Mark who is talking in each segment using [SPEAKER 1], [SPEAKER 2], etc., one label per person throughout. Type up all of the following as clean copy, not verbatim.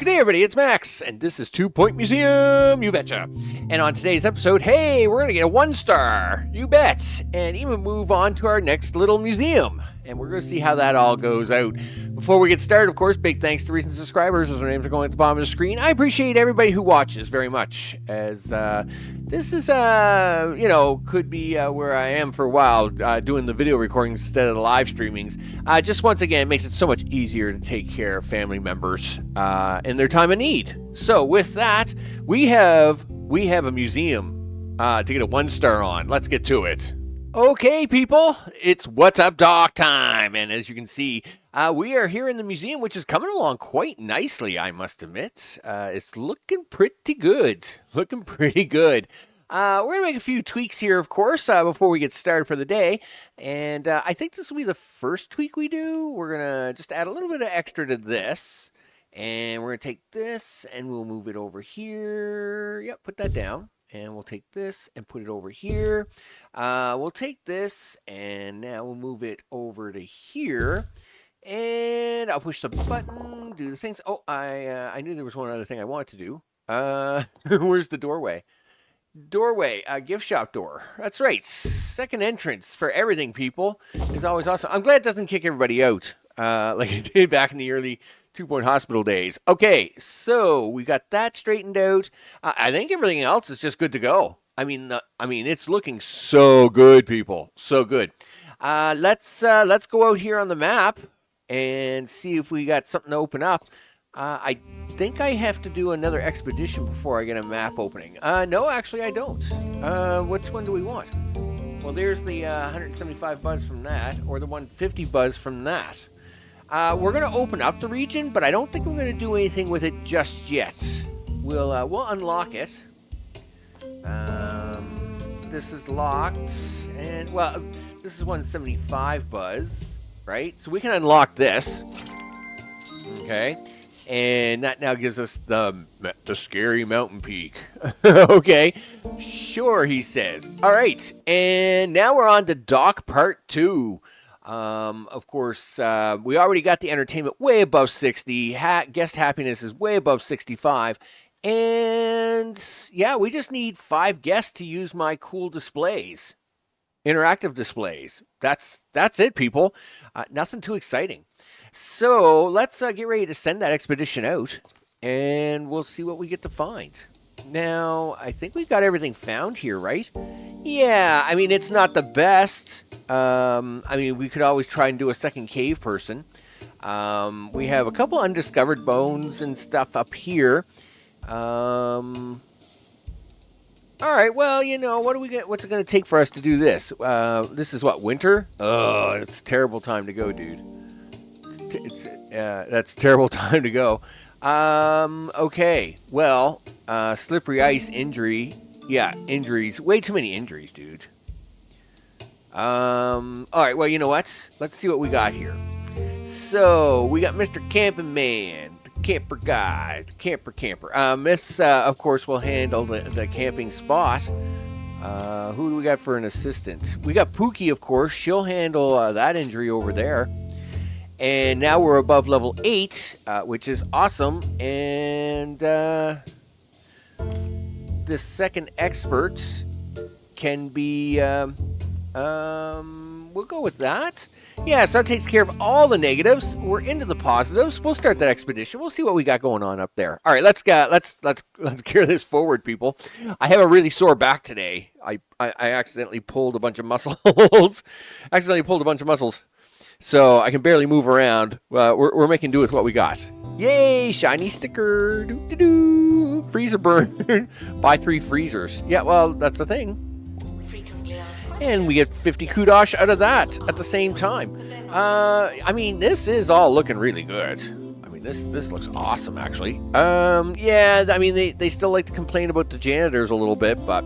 [SPEAKER 1] G'day everybody, it's Max, and this is 2 Point Museum, you betcha. And on today's episode, hey, we're gonna get a 1-star, you bet, and even move on to our next little museum. And we're gonna see how that all goes out. Before we get started, of course, big thanks to recent subscribers, as their names are going at the bottom of the screen. I appreciate everybody who watches very much, as this is, could be where I am for a while, doing the video recordings instead of the live streamings. Just once again, it makes it so much easier to take care of family members in their time of need. So with that, we have a museum to get a 1-star on. Let's get to it. Okay, people, it's What's Up Doc time, and as you can see, we are here in the museum, which is coming along quite nicely, I must admit. It's looking pretty good. We're going to make a few tweaks here, of course, before we get started for the day. And I think this will be the first tweak we do. We're going to just add a little bit of extra to this. And we're going to take this and we'll move it over here. Yep, put that down. And we'll take this and put it over here. We'll take this and now we'll move it over to here. And I'll push the button, do the things. Oh, I knew there was one other thing I wanted to do. Where's the doorway? Doorway, gift shop door. That's right. Second entrance for everything, people, is always awesome. I'm glad it doesn't kick everybody out like it did back in the early 2 Point Hospital days. Okay, so we got that straightened out. I think everything else is just good to go. I mean, it's looking so good, people. So good. Let's go out here on the map and see if we got something to open up. I think I have to do another expedition before I get a map opening. No, actually I don't. Which one do we want? Well, there's the 175 buzz from that, or the 150 buzz from that. We're going to open up the region, but I don't think I'm going to do anything with it just yet. We'll unlock it. This is locked, and, well, this is 175 buzz, right? So we can unlock this. Okay. And that now gives us the scary mountain peak. Okay. Sure, he says. All right. And now we're on to Doc Part 2. Of course, we already got the entertainment way above 60. Guest happiness is way above 65. And, yeah, we just need 5 guests to use my cool displays. Interactive displays. That's it, people. Nothing too exciting. So let's get ready to send that expedition out, and we'll see what we get to find. Now, I think we've got everything found here, right? Yeah, I mean, it's not the best. We could always try and do a second cave person. We have a couple undiscovered bones and stuff up here. All right, well, what do we get? What's it going to take for us to do this? This is what, winter? Oh, it's a terrible time to go, dude. That's a terrible time to go. Okay. Well, slippery ice injury. Yeah, injuries. Way too many injuries, dude. All right. Well, you know what? Let's see what we got here. So we got Mr. Camping Man, the camper guy, the camper. Miss, of course, will handle the camping spot. Who do we got for an assistant? We got Pookie, of course. She'll handle that injury over there. And now we're above level 8, which is awesome. And the second expert can be, we'll go with that. Yeah, so that takes care of all the negatives. We're into the positives. We'll start that expedition. We'll see what we got going on up there. All right, let's carry this forward, people. I have a really sore back today. I accidentally pulled a bunch of muscles. So I can barely move around. We're making do with what we got. Yay, shiny sticker. Doo-doo-doo. Freezer burn. Buy 3 freezers. Yeah, well, that's the thing. And we get 50 kudos out of that at the same time. This is all looking really good. This looks awesome, actually. They still like to complain about the janitors a little bit, but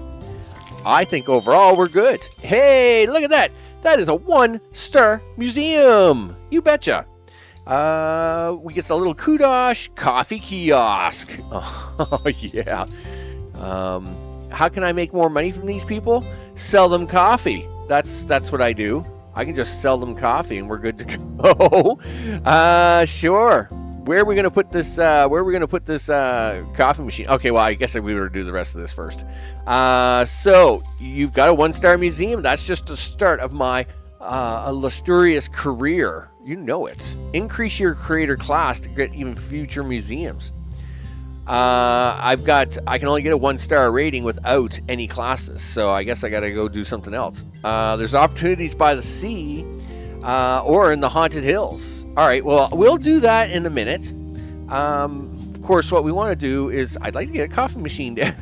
[SPEAKER 1] I think overall we're good. Hey, look at that. That is a 1-star museum. You betcha. We get a little kudos coffee kiosk. Oh, yeah. How can I make more money from these people? Sell them coffee. That's what I do. I can just sell them coffee and we're good to go. Sure. where are we gonna put this? Where are we gonna put this coffee machine? Okay, well, I guess we were to do the rest of this first. So you've got a 1-star museum. That's just the start of my illustrious career. You know it. Increase your creator class to get even future museums. I can only get a 1-star rating without any classes, so I guess I gotta go do something else. There's opportunities by the sea, or in the haunted hills. All right, well, we'll do that in a minute. Of course, what we want to do is, I'd like to get a coffee machine down.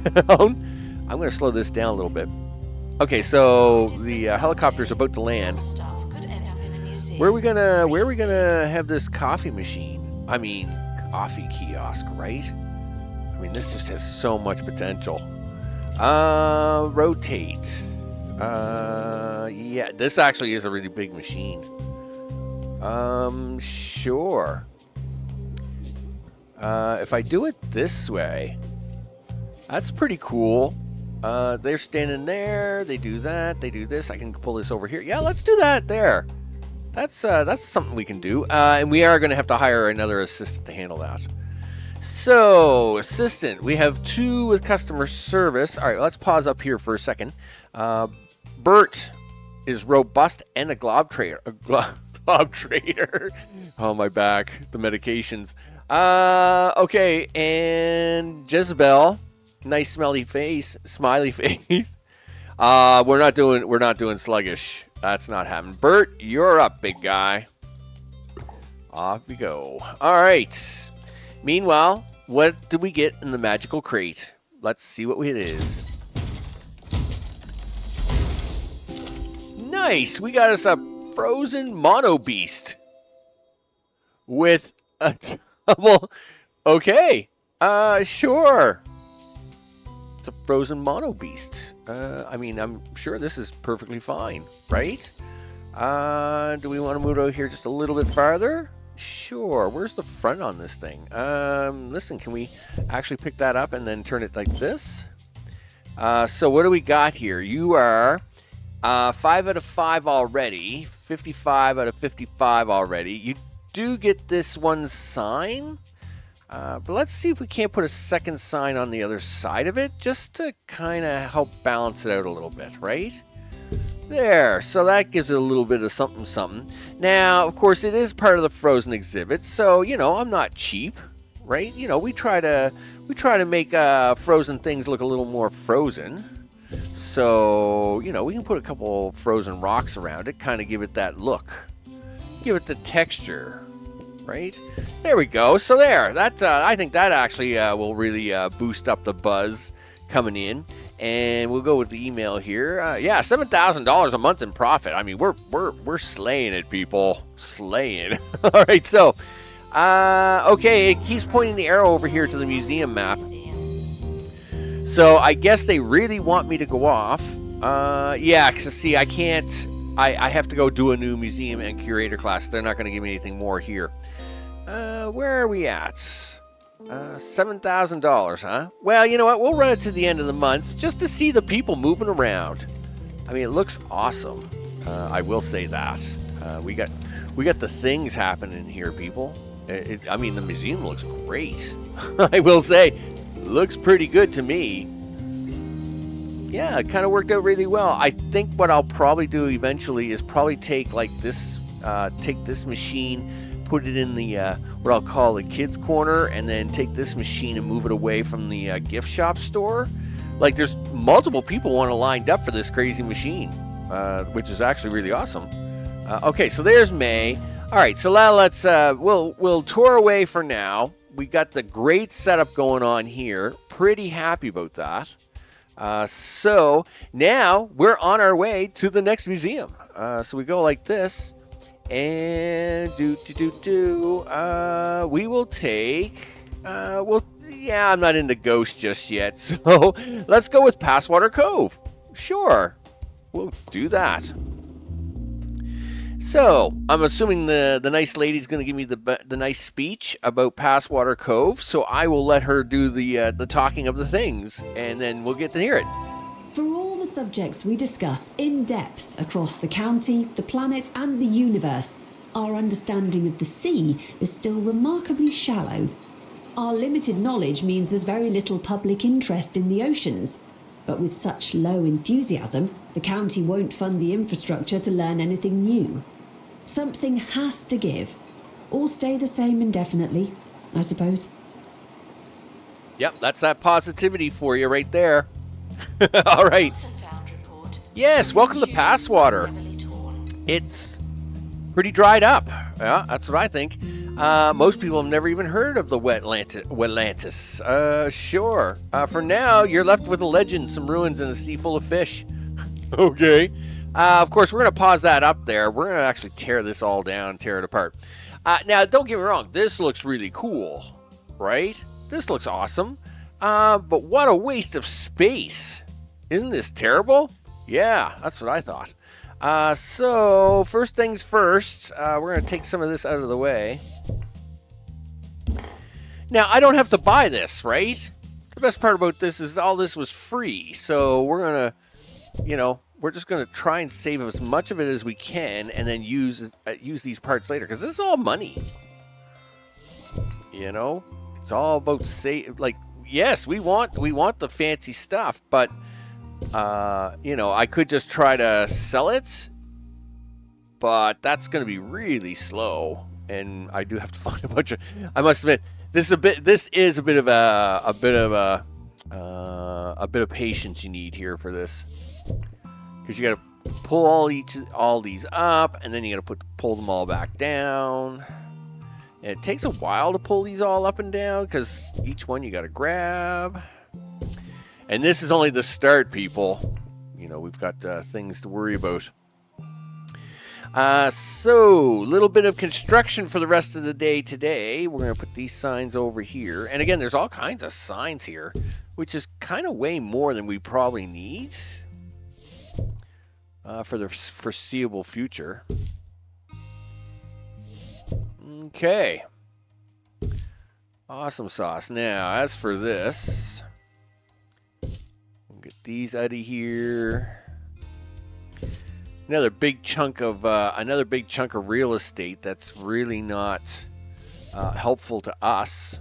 [SPEAKER 1] I'm going to slow this down a little bit. Okay, so the helicopter's about to land. Where are we gonna have this coffee machine? I mean, coffee kiosk, right? I mean, this just has so much potential. Rotate. Yeah, this actually is a really big machine. Sure. If I do it this way, that's pretty cool. They're standing there. They do that. They do this. I can pull this over here. Yeah, let's do that there. That's something we can do. And we are going to have to hire another assistant to handle that. So, assistant, we have 2 with customer service. All right, let's pause up here for a second. Bert is robust and a globetrotter. Globetrotter. Oh, my back. The medications. Okay, and Jezebel, nice smiley face. We're not doing sluggish. That's not happening. Bert, you're up, big guy. Off we go. All right. Meanwhile, what do we get in the magical crate? Let's see what it is. Nice. We got us a frozen mono beast with a double. Okay. Sure. It's a frozen mono beast. I mean, I'm sure this is perfectly fine, right? Do we want to move over here just a little bit farther? Sure. Where's the front on this thing? Listen, can we actually pick that up and then turn it like this? So what do we got here? You are 5 out of 5 already. 55 out of 55 already. You do get this one sign. But let's see if we can't put a second sign on the other side of it, just to kind of help balance it out a little bit, right? There, so that gives it a little bit of something. Now, of course, it is part of the Frozen exhibit, so, you know, I'm not cheap, right? You know, we try to make Frozen things look a little more frozen. So, you know, we can put a couple frozen rocks around it, kind of give it that look. Give it the texture. Right? There we go. So there. That I think that actually will really boost up the buzz coming in. And we'll go with the email here. Yeah, $7,000 a month in profit. I mean, we're slaying it, people. Slaying. All right. So, okay, it keeps pointing the arrow over here to the museum map. So I guess they really want me to go off. Yeah, because see, I can't. I have to go do a new museum and curator class. They're not going to give me anything more here. Where are we at? $7,000, huh? Well, you know what? We'll run it to the end of the month just to see the people moving around. I mean, it looks awesome. I will say that. We got the things happening here, people. I mean, the museum looks great. I will say, looks pretty good to me. Yeah, it kind of worked out really well. I think what I'll probably do eventually is probably take like this, take this machine, put it in the what I'll call the kids corner, and then take this machine and move it away from the gift shop store. Like, there's multiple people want to lined up for this crazy machine, which is actually really awesome. Okay, so there's May. All right, so now let's we'll tour away for now. We got the great setup going on here. Pretty happy about that. So now we're on our way to the next museum. So we go like this, and we will take, yeah, I'm not into Ghost just yet. So let's go with Passwater Cove. Sure, we'll do that. So I'm assuming the nice lady's going to give me the nice speech about Passwater Cove. So I will let her do the talking of the things, and then we'll get to hear it.
[SPEAKER 2] For all the subjects we discuss in depth across the county, the planet, and the universe, Our understanding of the sea is still remarkably shallow. Our limited knowledge means there's very little public interest in the oceans. But with such low enthusiasm, the county won't fund the infrastructure to learn anything new. Something has to give, or stay the same indefinitely, I suppose.
[SPEAKER 1] Yep, that's that positivity for you right there. All right. Yes, welcome to Passwater. It's pretty dried up. Yeah, that's what I think. Most people have never even heard of the Wetlantis. Sure. For now, you're left with a legend, some ruins, and a sea full of fish. Okay. Of course, we're going to pause that up there. We're going to actually tear this all down, tear it apart. Now, don't get me wrong. This looks really cool, right? This looks awesome. But what a waste of space. Isn't this terrible? Yeah, that's what I thought. So, first things first, we're going to take some of this out of the way. Now, I don't have to buy this, right? The best part about this is all this was free. So, we're going to, we're just going to try and save as much of it as we can and then use these parts later. Because this is all money. It's all about yes, we want the fancy stuff, but I could just try to sell it, but that's going to be really slow, and I do have to find a bunch of. I must admit, this is a bit of patience you need here for this, because you got to pull all these up, and then you got to pull them all back down. It takes a while to pull these all up and down because each one you got to grab. And this is only the start, people. We've got things to worry about. So, a little bit of construction for the rest of the day today. We're going to put these signs over here. And again, there's all kinds of signs here, which is kind of way more than we probably need for the foreseeable future. Okay. Awesome sauce. Now, as for this, we'll get these out of here. Another big chunk of real estate that's really not helpful to us.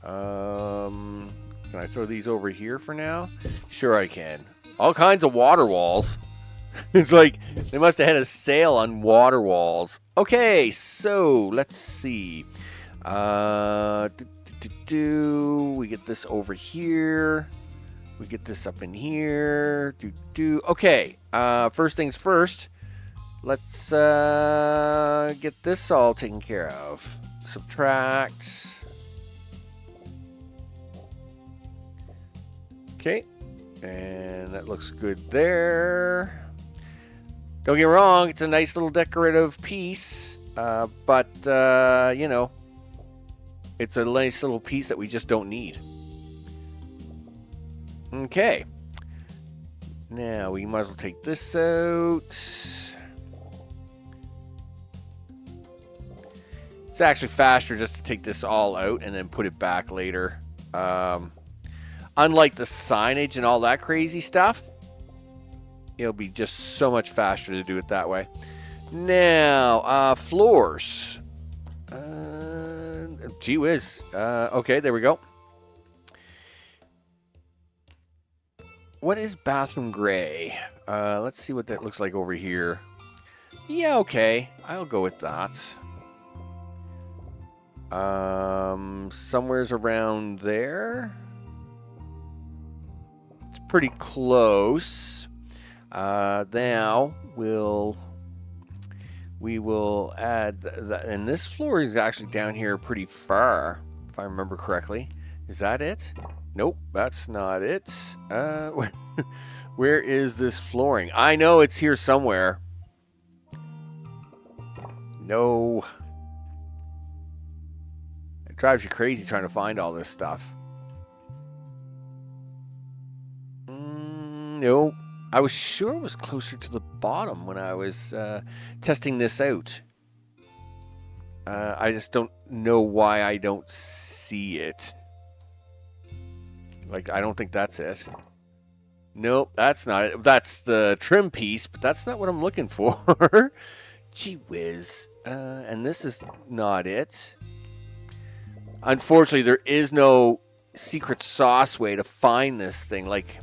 [SPEAKER 1] Can I throw these over here for now? Sure, I can. All kinds of water walls. It's like they must have had a sale on water walls. Okay, so let's see. We get this over here. We get this up in here. Okay, first things first. Let's get this all taken care of. Subtract. Okay, and that looks good there. Don't get me wrong, it's a nice little decorative piece, but, it's a nice little piece that we just don't need. Okay. Now, we might as well take this out. It's actually faster just to take this all out and then put it back later. Unlike the signage and all that crazy stuff, it'll be just so much faster to do it that way. Now, floors. Gee whiz. Okay, there we go. What is bathroom gray? Let's see what that looks like over here. Yeah, okay. I'll go with that. Somewhere's around there. It's pretty close. Now we will add that, and this floor is actually down here pretty far, if I remember correctly. Is that it? Nope, that's not it. Where is this flooring? I know it's here somewhere. No. It drives you crazy trying to find all this stuff. Nope. I was sure it was closer to the bottom when I was testing this out. I just don't know why I don't see. see it. Like, I don't think that's it. Nope, that's not it. That's the trim piece, but that's not what I'm looking for. Gee whiz. And this is not it. Unfortunately, there is no secret sauce way to find this thing. Like,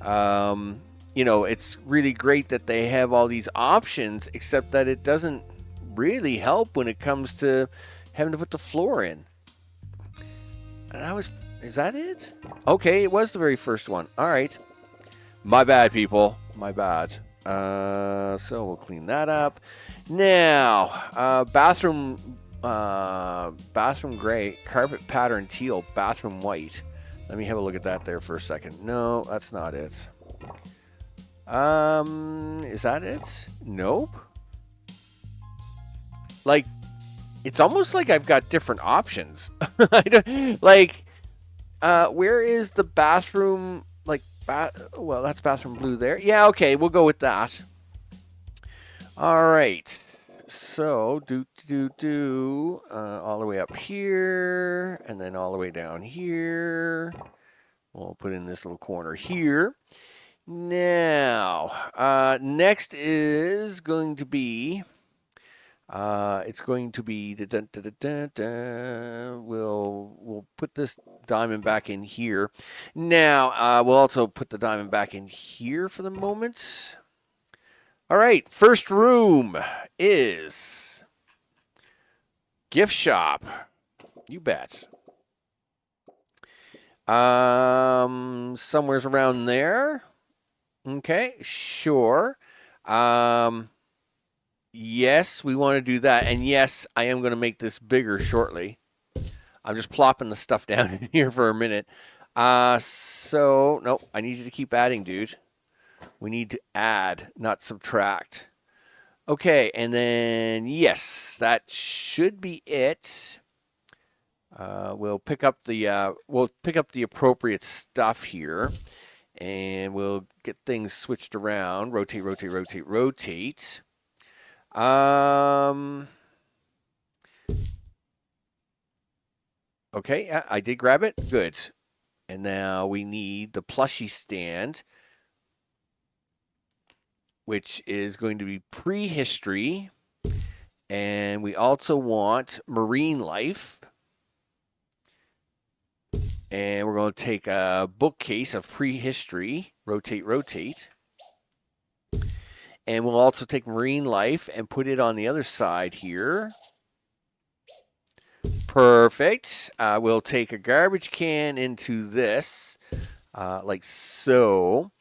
[SPEAKER 1] you know, it's really great that they have all these options, except that it doesn't really help when it comes to having to put the floor in. And is that it? Okay, it was the very first one. All right. My bad, people. My bad. So we'll clean that up. Now, bathroom gray, carpet pattern teal, bathroom white. Let me have a look at that there for a second. No, that's not it. Is that it? Nope. Like, it's almost like I've got different options. I don't, like, where is the bathroom? Like, well, that's bathroom blue there. Yeah, okay, we'll go with that. All right. So, all the way up here, and then all the way down here. We'll put in this little corner here. Now, next is going to be, it's going to be we'll put this diamond back in here. Now, we'll also put the diamond back in here for the moment. All right, first room is gift shop. You bet. Somewhere's around there. Okay, sure. Yes, we want to do that. And yes, I am going to make this bigger shortly. I'm just plopping the stuff down in here for a minute. So, nope, I need you to keep adding, dude. We need to add, not subtract. Okay, and then, yes, that should be it. We'll pick up the appropriate stuff here. And we'll get things switched around. Rotate, rotate, rotate, rotate. Okay, yeah, I did grab it. Good. And now we need the plushie stand, which is going to be prehistory. And we also want marine life. And we're going to take a bookcase of prehistory. Rotate, rotate. And we'll also take marine life and put it on the other side here. Perfect. We'll take a garbage can into this, like so.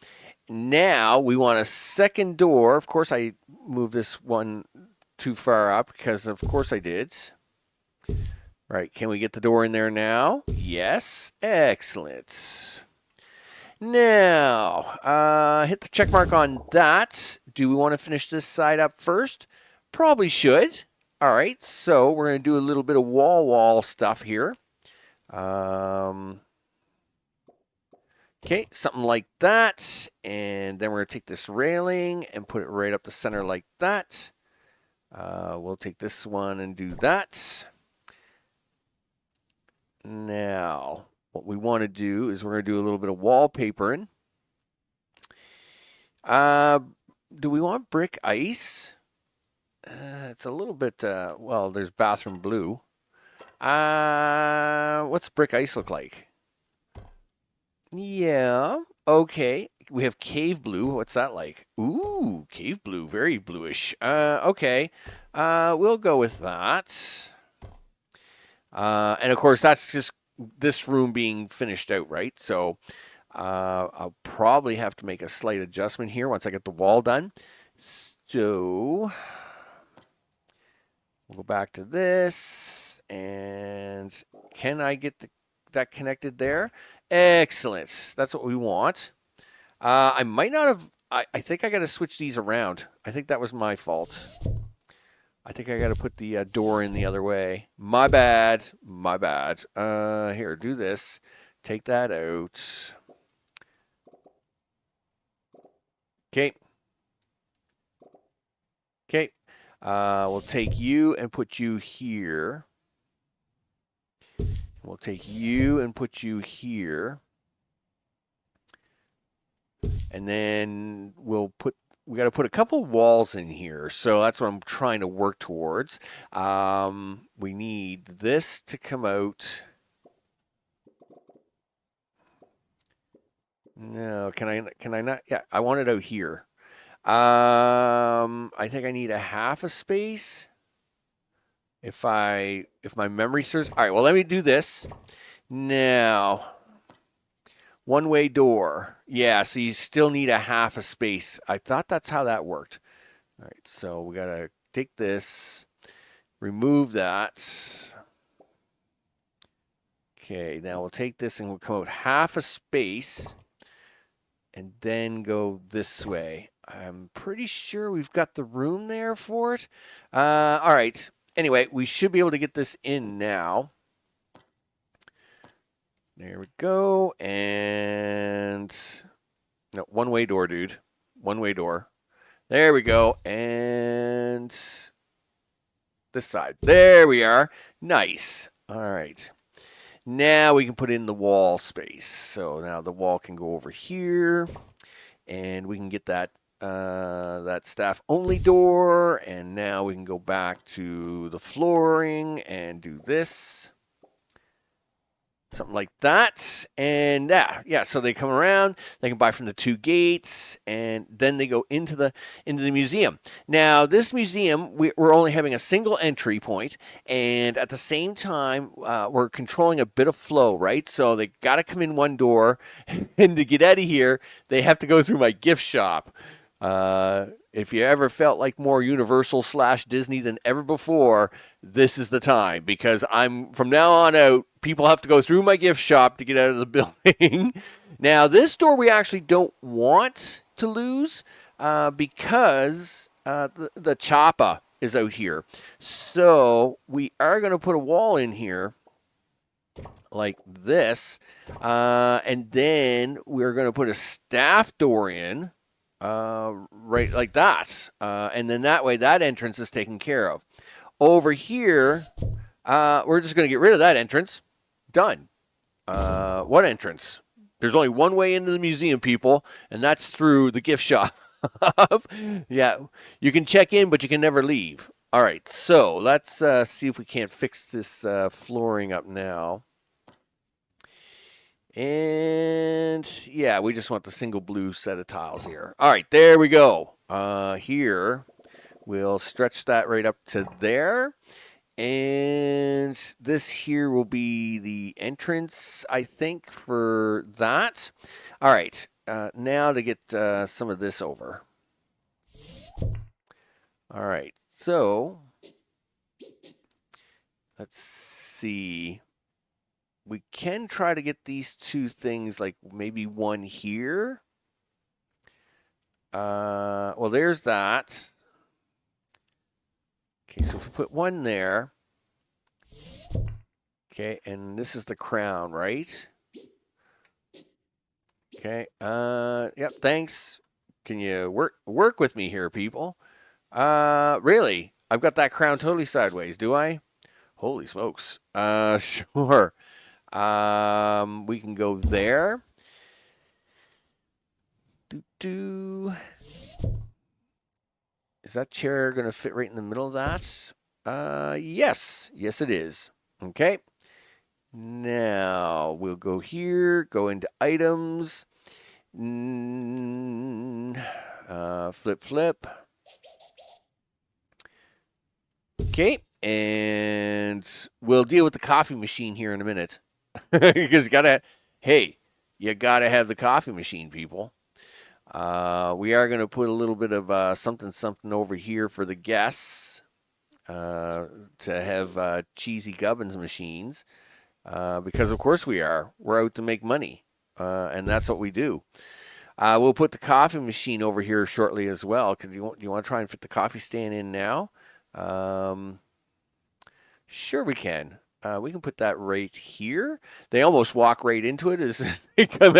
[SPEAKER 1] Now we want a second door. Of course, I moved this one too far up because, of course, I did. Right, can we get the door in there now? Yes, excellent. Now, hit the check mark on that. Do we want to finish this side up first? Probably should. All right, so we're going to do a little bit of wall stuff here. Okay, something like that. And then we're going to take this railing and put it right up the center like that. We'll take this one and do that. Now, what we want to do is we're going to do a little bit of wallpapering. Do we want brick ice? It's a little bit, well, there's bathroom blue. What's brick ice look like? Yeah, okay. We have cave blue. What's that like? Ooh, cave blue, very bluish. Okay. We'll go with that. And of course, that's just this room being finished out, right? So I'll probably have to make a slight adjustment here once I get the wall done. So we'll go back to this. And can I get that connected there? Excellent. That's what we want. I might not have... I think I got to switch these around. I think that was my fault. I think I got to put the door in the other way. My bad. My bad. Here, do this. Take that out. Okay. Okay. We'll take you and put you here. We'll take you and put you here. And then we got to put a couple walls in here. So that's what I'm trying to work towards. We need this to come out. No, can I not? Yeah, I want it out here. I think I need a half a space. If my memory serves. All right, well, let me do this. Now, one-way door. Yeah, so you still need a half a space. I thought that's how that worked. All right, so we got to take this, remove that. Okay, now we'll take this and we'll come out half a space and then go this way. I'm pretty sure we've got the room there for it. All right. Anyway, we should be able to get this in now. There we go. And no, one-way door, dude. One-way door. There we go. And this side. There we are. Nice. All right. Now we can put in the wall space. So now the wall can go over here. And we can get that that staff only door, and now we can go back to the flooring and do this, something like that. And yeah, so they come around, they can buy from the two gates, and then they go into the museum. Now this museum, we're only having a single entry point, and at the same time we're controlling a bit of flow, right? So they got to come in one door, and to get out of here they have to go through my gift shop. If you ever felt like more Universal / Disney than ever before, this is the time, because from now on out, people have to go through my gift shop to get out of the building. Now, this door we actually don't want to lose because the choppa is out here. So we are going to put a wall in here like this, and then we're going to put a staff door in. Right like that. And then that way that entrance is taken care of. Over here, we're just going to get rid of that entrance. Done. What entrance? There's only one way into the museum, people, and that's through the gift shop. Yeah, you can check in, but you can never leave. All right, so let's see if we can't fix this flooring up now. And yeah, we just want the single blue set of tiles here. All right, there we go. Here, we'll stretch that right up to there. And this here will be the entrance, I think, for that. All right, now to get some of this over. All right, so let's see. We can try to get these two things, like maybe one here. Well, there's that. Okay, so if we put one there. Okay, and this is the crown, right? Okay, yep, thanks. Can you work with me here, people? Really? I've got that crown totally sideways, do I? Holy smokes. Sure. We can go there. Is that chair going to fit right in the middle of that? Yes. Yes, it is. Okay. Now, we'll go here, go into items. Flip. Okay. And we'll deal with the coffee machine here in a minute. Because you gotta have the coffee machine, people. We are going to put a little bit of something over here for the guests to have cheesy gubbins machines, because of course we're out to make money, and that's what we do. We'll put the coffee machine over here shortly as well. Cause you want to try and fit the coffee stand in now? Sure we can. We can put that right here. They almost walk right into it as they come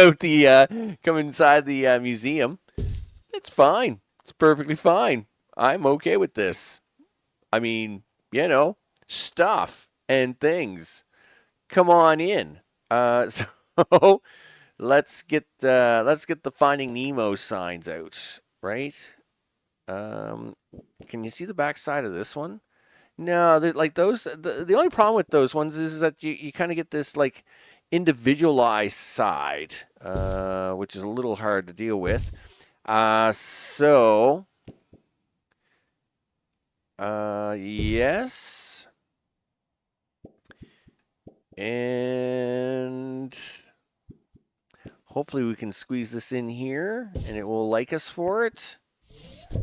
[SPEAKER 1] inside the museum. It's fine. It's perfectly fine. I'm okay with this. I mean, stuff and things. Come on in. So let's get the Finding Nemo signs out, right? Can you see the back side of this one? No, like those. The only problem with those ones is that you kind of get this like individualized side, which is a little hard to deal with. So, yes, and hopefully we can squeeze this in here, and it will like us for it.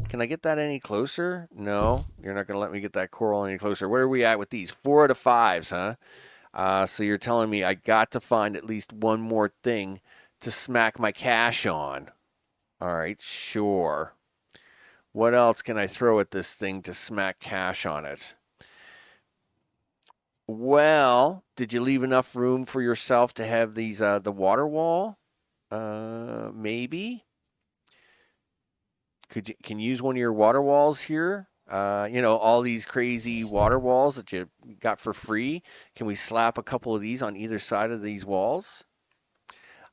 [SPEAKER 1] Can I get that any closer? No, you're not going to let me get that coral any closer. Where are we at with these? 4 out of 5s, huh? So you're telling me I got to find at least one more thing to smack my cash on. All right, sure. What else can I throw at this thing to smack cash on it? Well, did you leave enough room for yourself to have these the water wall? Maybe. Can you use one of your water walls here? All these crazy water walls that you got for free. Can we slap a couple of these on either side of these walls?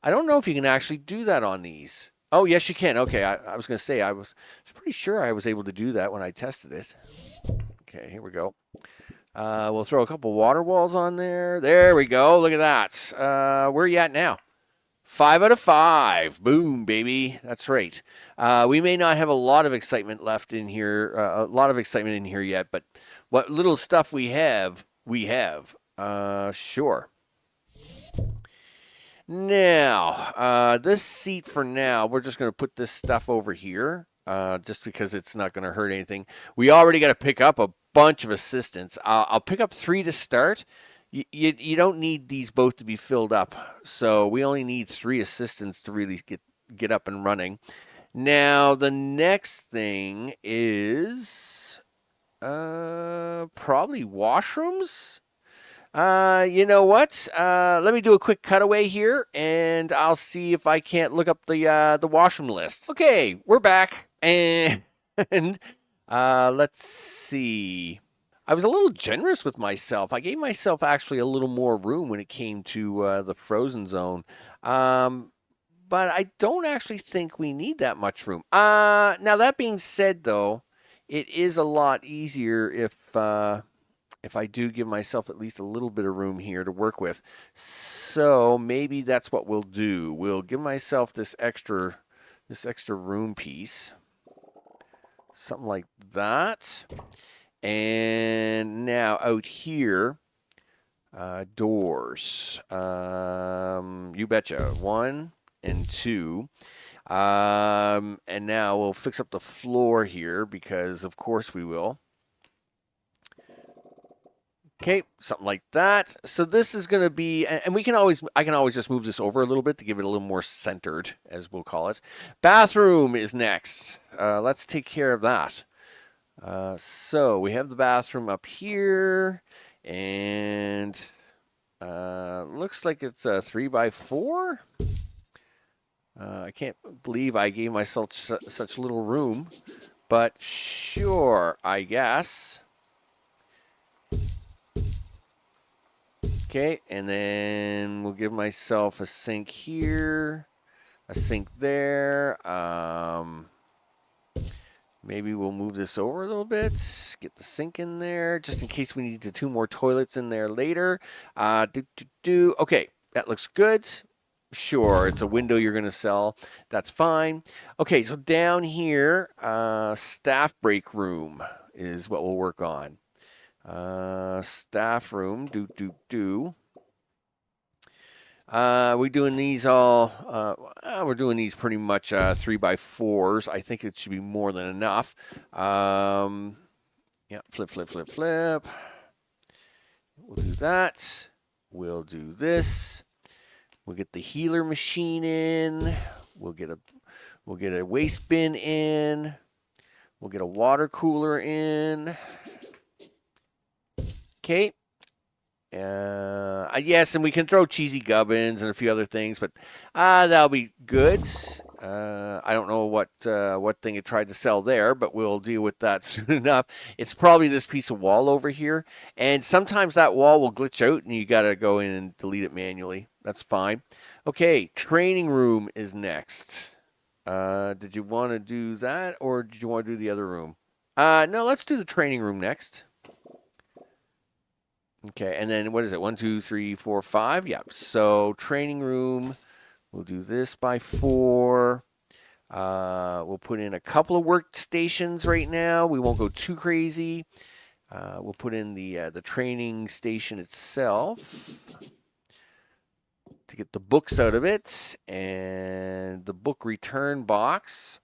[SPEAKER 1] I don't know if you can actually do that on these. Oh, yes, you can. Okay, I was going to say I was pretty sure I was able to do that when I tested it. Okay, here we go. We'll throw a couple water walls on there. There we go. Look at that. Where are you at now? 5 out of 5. Boom, baby. That's right. We may not have a lot of excitement left in here, yet, but what little stuff we have, we have. Sure. Now, this seat for now, we're just going to put this stuff over here, just because it's not going to hurt anything. We already got to pick up a bunch of assistants. I'll pick up 3 to start. You don't need these both to be filled up, so we only need 3 assistants to really get up and running. Now, the next thing is probably washrooms. You know what? Let me do a quick cutaway here, and I'll see if I can't look up the washroom list. Okay, we're back, and let's see. I was a little generous with myself. I gave myself actually a little more room when it came to the frozen zone. But I don't actually think we need that much room. Now, that being said, though, it is a lot easier if I do give myself at least a little bit of room here to work with. So maybe that's what we'll do. We'll give myself this extra room piece. Something like that. And now out here, doors. You betcha. 1 and 2. And now we'll fix up the floor here because of course we will. Okay, something like that. So this is going to be, and I can always just move this over a little bit to give it a little more centered, as we'll call it. Bathroom is next. Let's take care of that. So we have the bathroom up here, and looks like it's a 3x4. I can't believe I gave myself such little room, but sure, I guess. Okay, and then we'll give myself a sink here, a sink there. Maybe we'll move this over a little bit, get the sink in there, just in case we need 2 more toilets in there later. Okay, that looks good. Sure, it's a window you're going to sell. That's fine. Okay, so down here, staff break room is what we'll work on. Staff room, we're doing these all, we're doing these pretty much 3x4s. I think it should be more than enough. Yeah, flip. We'll do that. We'll do this. We'll get the healer machine in. We'll get a waste bin in. We'll get a water cooler in. Okay. Yes, and we can throw cheesy gubbins and a few other things, but that'll be good. I don't know what thing it tried to sell there, but we'll deal with that soon enough. It's probably this piece of wall over here, and sometimes that wall will glitch out, and you got to go in and delete it manually. That's fine. Okay, training room is next. Did you want to do that, or did you want to do the other room? No, let's do the training room next. Okay, and then what is it? 1, 2, 3, 4, 5. Yep. So training room. We'll do this by 4. We'll put in a couple of workstations right now. We won't go too crazy. We'll put in the training station itself to get the books out of it, and the book return box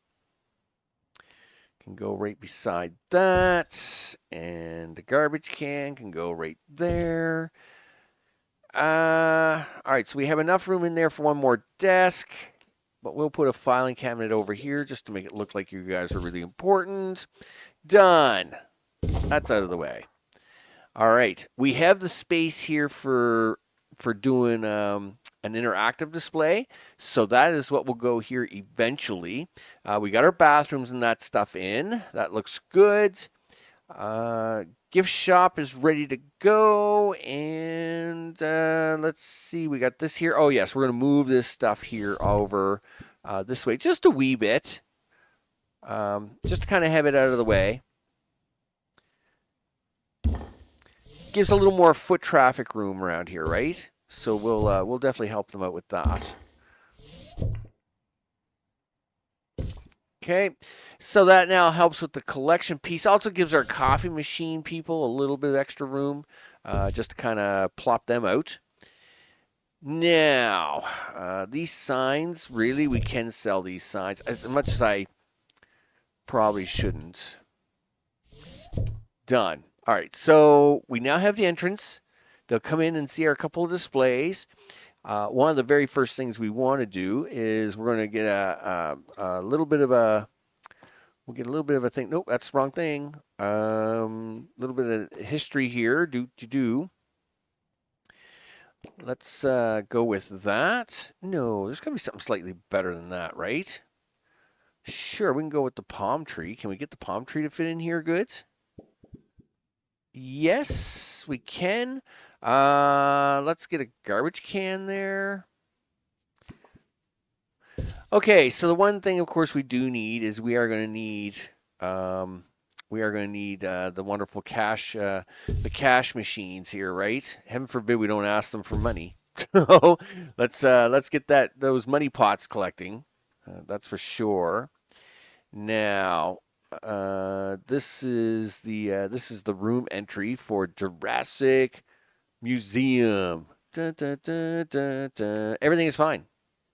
[SPEAKER 1] can go right beside that, and the garbage can go right there. All right, so we have enough room in there for one more desk, but we'll put a filing cabinet over here just to make it look like you guys are really important. Done. That's out of the way. All right, we have the space here for doing an interactive display, so that is what will go here eventually. We got our bathrooms and that stuff in. That looks good. Gift shop is ready to go, and let's see, we got this here. Oh yes, we're going to move this stuff here over this way just a wee bit, just to kind of have it out of the way. Gives a little more foot traffic room around here, right? So we'll definitely help them out with that. Okay, so that now helps with the collection piece. Also gives our coffee machine people a little bit of extra room, just to kind of plop them out. Now, these signs, really, we can sell these signs as much as I probably shouldn't. Done. All right, so we now have the entrance. They'll come in and see our couple of displays. One of the very first things we want to do is we're going to get a little bit of a, we'll get a little bit of a thing. Nope, that's the wrong thing. Little bit of history here. Let's go with that. No, there's got to be something slightly better than that, right? Sure, we can go with the palm tree. Can we get the palm tree to fit in here good? Yes, we can. Let's get a garbage can there. Okay, so the one thing, of course, we do need is we are going to need the wonderful the cash machines here, right? Heaven forbid we don't ask them for money. So let's get those money pots collecting. That's for sure. Now, this is the room entry for Jurassic Museum. Dun, dun, dun, dun, dun. Everything is fine.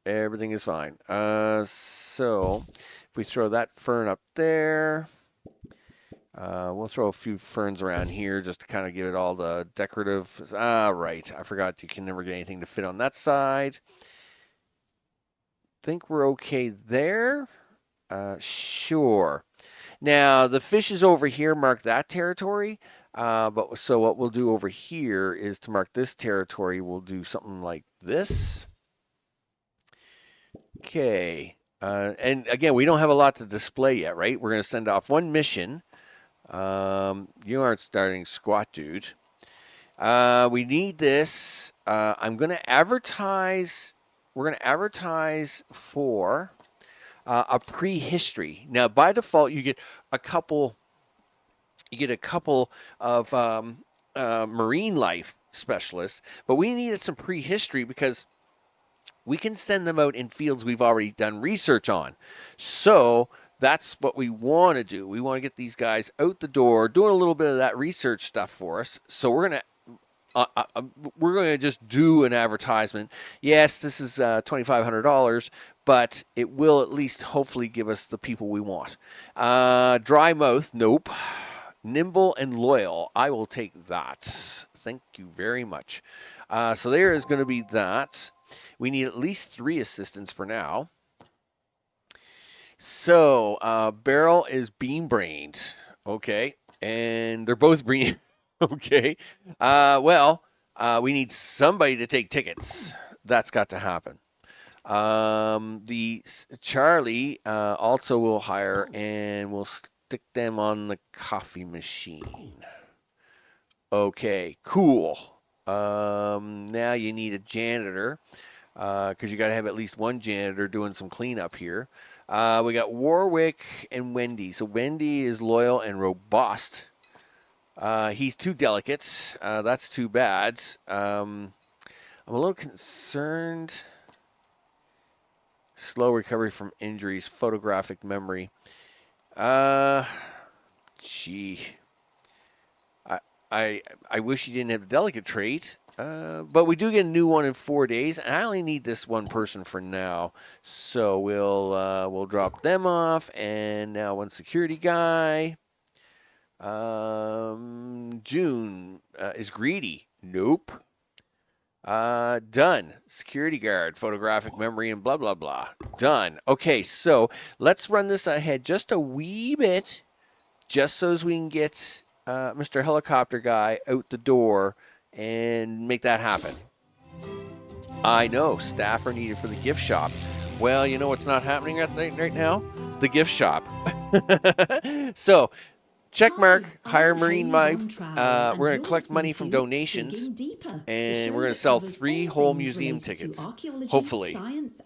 [SPEAKER 1] Everything is fine. So if we throw that fern up there, we'll throw a few ferns around here just to kind of give it all the decorative. Right. I forgot you can never get anything to fit on that side. Think we're okay there. Sure. Now the fish is over here. Mark that territory. But so what we'll do over here is to mark this territory, we'll do something like this. Okay. And again, we don't have a lot to display yet, right? We're going to send off one mission. You aren't starting squat, dude. We need this. I'm going to advertise. We're going to advertise for a prehistory. Now, by default, you get a couple. You get a couple of marine life specialists, but we needed some prehistory because we can send them out in fields we've already done research on. So that's what we want to do. We want to get these guys out the door, doing a little bit of that research stuff for us. So we're gonna just do an advertisement. Yes, this is $2,500, but it will at least hopefully give us the people we want. Dry mouth, nope. Nimble and loyal, I will take that. Thank you very much. So there is going to be that. We need at least 3 assistants for now. So Beryl is bean-brained. Okay. And they're both brain. Okay. We need somebody to take tickets. That's got to happen. The Charlie also will hire, and we'll stick them on the coffee machine. Okay, cool. Now you need a janitor. because you got to have at least one janitor doing some cleanup here. We got Warwick and Wendy. So Wendy is loyal and robust. He's too delicate. That's too bad. I'm a little concerned. Slow recovery from injuries. Photographic memory. Gee. I wish he didn't have the delicate trait. But we do get a new one in 4 days, and I only need this one person for now. So we'll drop them off, and now one security guy. June is greedy. Nope. Done. Security guard, photographic memory, and blah blah blah. Done. Okay, so let's run this ahead just a wee bit, just so as we can get Mr. Helicopter Guy out the door and make that happen. I know, staff are needed for the gift shop. Well, you know what's not happening right now? The gift shop. So, check mark, hire Marine Life. We're going to collect money from donations, and we're going to sell 3 whole museum tickets, hopefully.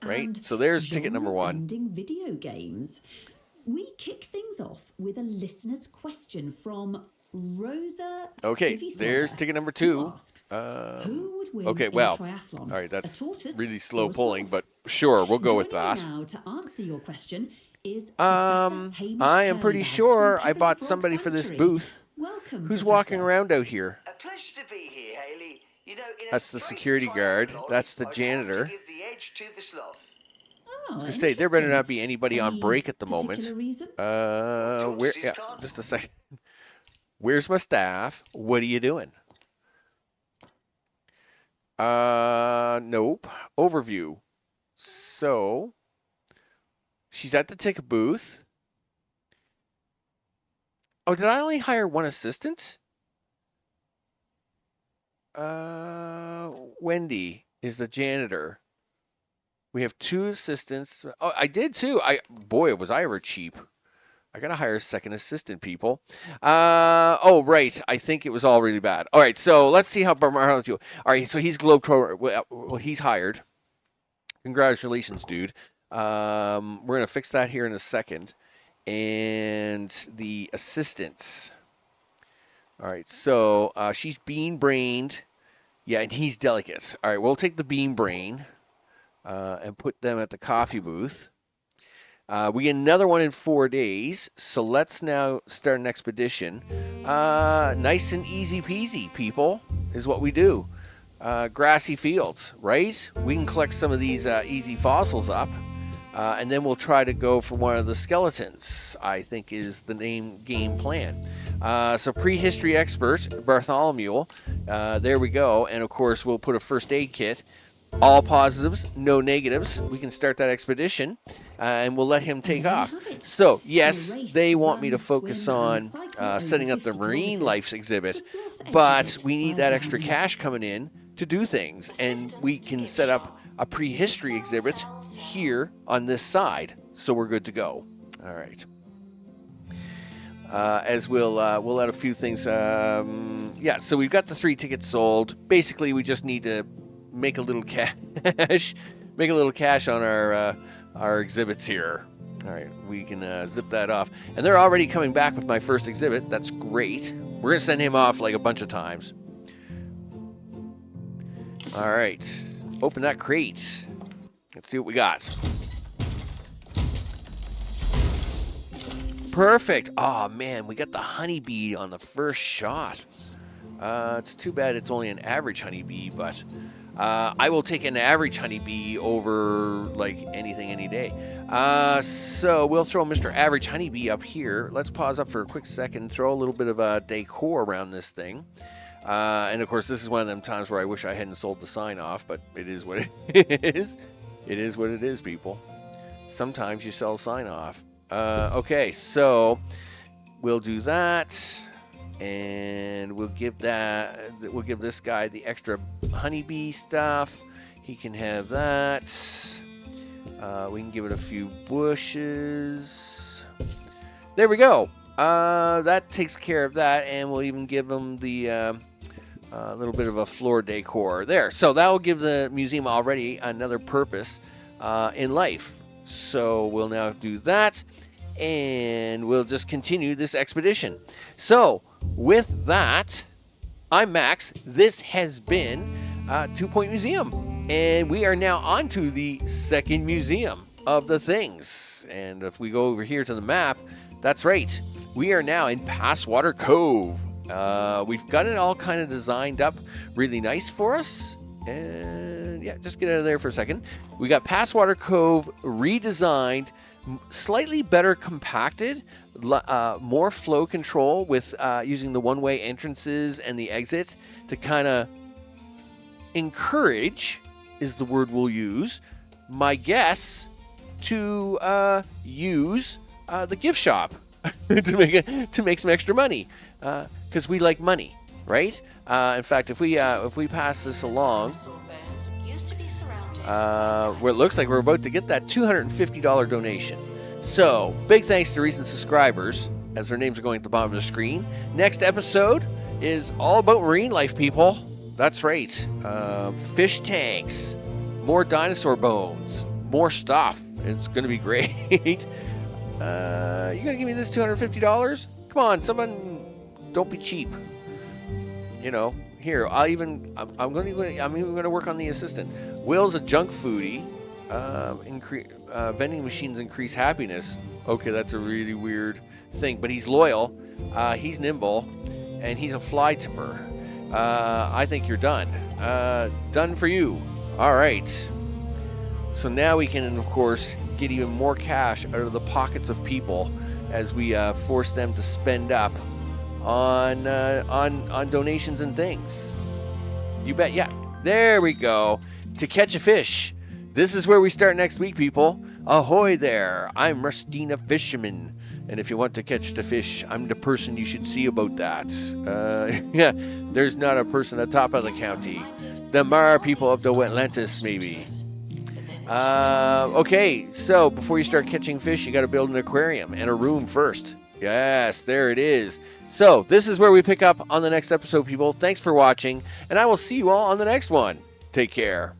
[SPEAKER 1] Right? So there's ticket number 1.
[SPEAKER 2] Video games. We kick things off with a listener's question from Rosa.
[SPEAKER 1] Okay, there's ticket number 2.
[SPEAKER 2] Who would win
[SPEAKER 1] okay,
[SPEAKER 2] in
[SPEAKER 1] well,
[SPEAKER 2] a triathlon?
[SPEAKER 1] all right, that's
[SPEAKER 2] A tortoise
[SPEAKER 1] really
[SPEAKER 2] or
[SPEAKER 1] slow
[SPEAKER 2] a
[SPEAKER 1] pulling,
[SPEAKER 2] sloth?
[SPEAKER 1] but sure, we'll go with
[SPEAKER 2] Joining
[SPEAKER 1] that.
[SPEAKER 2] me now to answer your question is
[SPEAKER 1] I am pretty sure I bought somebody for this booth.
[SPEAKER 2] Welcome,
[SPEAKER 1] Who's
[SPEAKER 2] Professor.
[SPEAKER 1] walking around out here?
[SPEAKER 3] A pleasure to be here, Haley. You know, in
[SPEAKER 1] That's
[SPEAKER 3] a
[SPEAKER 1] the
[SPEAKER 3] straight
[SPEAKER 1] security guard.
[SPEAKER 3] triathlon,
[SPEAKER 1] That's the
[SPEAKER 3] I'd have to
[SPEAKER 1] janitor.
[SPEAKER 3] give the edge to the sloth.
[SPEAKER 2] Oh,
[SPEAKER 1] To say there better
[SPEAKER 2] interesting.
[SPEAKER 1] not be anybody on
[SPEAKER 2] Any
[SPEAKER 1] break at the moment.
[SPEAKER 2] particular reason?
[SPEAKER 1] Where? Yeah, just a second. Where's my staff? What are you doing? Nope. Overview. So, she's at the ticket booth. Oh, did I only hire one assistant? Wendy is the janitor. We have 2 assistants. Oh, I did too. Boy, was I ever cheap. I gotta hire a second assistant, people. Oh, right. I think it was all really bad. All right, so let's see how Bernard do. All right, so he's Globetrotter. Well, he's hired. Congratulations, dude. We're gonna fix that here in a second. And the assistants. All right, so she's bean-brained. Yeah, and he's delicate. All right, we'll take the bean brain and put them at the coffee booth. We get another one in 4 days, so let's now start an expedition. Nice and easy peasy, people, is what we do. Grassy fields, right? We can collect some of these easy fossils up, and then we'll try to go for one of the skeletons, I think is the game plan. So prehistory expert, Bartholomew, there we go. And of course, we'll put a first aid kit. All positives, no negatives. We can start that expedition, and we'll let him take off. So, yes, they want me to focus on setting up the marine life exhibit, but we need that extra cash coming in to do things, and we can set up a prehistory exhibit here on this side, so we're good to go. All right. As we'll add a few things. Yeah, so we've got the 3 tickets sold. Basically, we just need to make a little cash, on our exhibits here. All right, we can zip that off, and they're already coming back with my first exhibit. That's great. We're gonna send him off like a bunch of times. All right, open that crate. Let's see what we got. Perfect. Oh man, we got the honeybee on the first shot. It's too bad it's only an average honeybee, but I will take an average honeybee over like anything any day. So we'll throw Mr. Average Honeybee up here. Let's pause up for a quick second, throw a little bit of decor around this thing. And of course, this is one of them times where I wish I hadn't sold the sign off, but it is what it is. It is what it is, people. Sometimes you sell sign off. Okay, so we'll do that. And we'll give this guy the extra honeybee stuff. He can have that. We can give it a few bushes. There we go. That takes care of that, and we'll even give him the A little bit of a floor decor there. So that will give the museum already another purpose in life. So we'll now do that, and we'll just continue this expedition. So with that, I'm Max. This has been 2 Point Museum, and we are now on to the second museum of the things. And if we go over here to the map, that's right. We are now in Passwater Cove. We've got it all kind of designed up really nice for us. And yeah, just get out of there for a second. We got Passwater Cove redesigned, slightly better compacted, more flow control with using the one-way entrances and the exit to kind of encourage, is the word we'll use, my guess, to use the gift shop to make some extra money. Because we like money, right? In fact, if we pass this along, where it looks like we're about to get that $250 donation. So, big thanks to recent subscribers, as their names are going at the bottom of the screen. Next episode is all about marine life, people. That's right. Fish tanks, more dinosaur bones, more stuff. It's going to be great. You going to give me this $250? Come on, someone... Don't be cheap. You know, here, I'm even going to work on the assistant. Will's a junk foodie. Vending machines increase happiness. Okay, that's a really weird thing, but he's loyal. He's nimble, and he's a fly tipper. I think you're done. Done for you. All right. So now we can, of course, get even more cash out of the pockets of people as we force them to spend up on donations and things. You bet. Yeah, there we go. To catch a fish. This is where we start next week, people. Ahoy there. I'm Rustina Fisherman, and if you want to catch the fish, I'm the person you should see about that. Yeah, there's not a person at the top of the county. The Mar people of the Atlantis, maybe. Okay, so before you start catching fish, you got to build an aquarium and a room first. Yes, there it is. So, this is where we pick up on the next episode, people. Thanks for watching, and I will see you all on the next one. Take care.